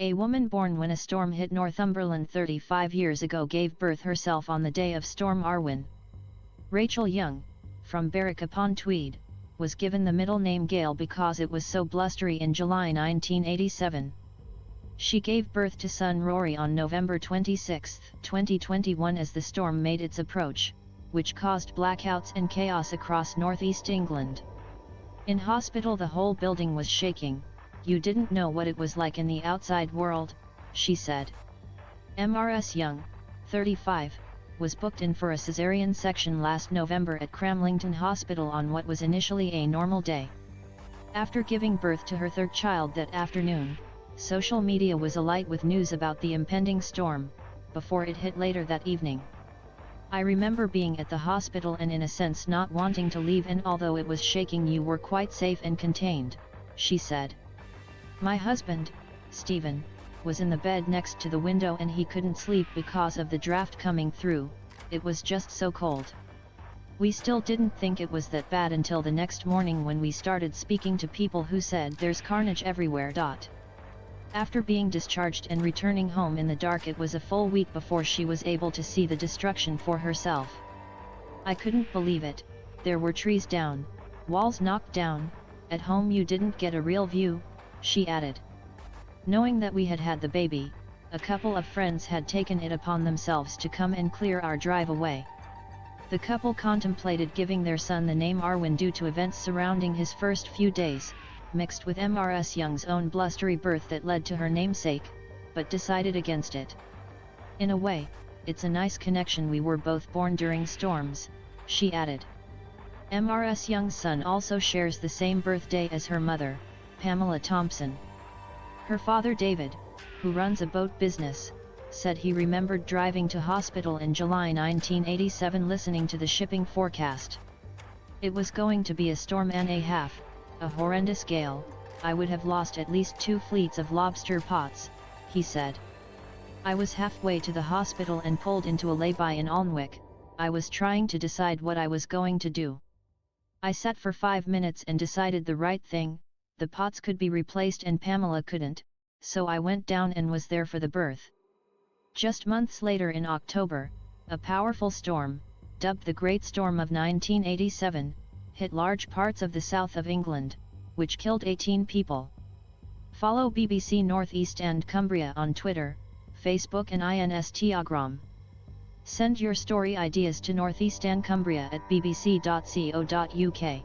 A woman born when a storm hit Northumberland 35 years ago gave birth herself on the day of Storm Arwen. Rachel Young, from Berwick-upon-Tweed, was given the middle name Gail because it was so blustery in July 1987. She gave birth to son Rory on November 26, 2021 as the storm made its approach, which caused blackouts and chaos across northeast England. In hospital the whole building was shaking. You didn't know what it was like in the outside world, she said. Ms. Young, 35, was booked in for a caesarean section last November at Cramlington Hospital on what was initially a normal day. After giving birth to her third child that afternoon, social media was alight with news about the impending storm, before it hit later that evening. I remember being at the hospital and in a sense not wanting to leave, and although it was shaking you were quite safe and contained, she said. My husband, Stephen, was in the bed next to the window and he couldn't sleep because of the draft coming through. It was just so cold. We still didn't think it was that bad until the next morning when we started speaking to people who said there's carnage everywhere. After being discharged and returning home in the dark, it was a full week before she was able to see the destruction for herself. I couldn't believe it. There were trees down, walls knocked down. At home you didn't get a real view, she added. Knowing that we had had the baby, a couple of friends had taken it upon themselves to come and clear our drive away. The couple contemplated giving their son the name Arwen due to events surrounding his first few days, mixed with Ms. Young's own blustery birth that led to her namesake, but decided against it. In a way, it's a nice connection. We were both born during storms, she added. Ms. Young's son also shares the same birthday as her mother, Pamela Thompson. Her father David, who runs a boat business, said he remembered driving to hospital in July 1987 listening to the shipping forecast. It was going to be a storm and a half, a horrendous gale. I would have lost at least 2 fleets of lobster pots, he said. I was halfway to the hospital and pulled into a lay-by in Alnwick. I was trying to decide what I was going to do. I sat for 5 minutes and decided the right thing. The pots could be replaced and Pamela couldn't, so I went down and was there for the birth. Just months later in October, a powerful storm, dubbed the Great Storm of 1987, hit large parts of the south of England, which killed 18 people. Follow BBC North East and Cumbria on Twitter, Facebook and Instagram. Send your story ideas to Northeast and Cumbria at bbc.co.uk.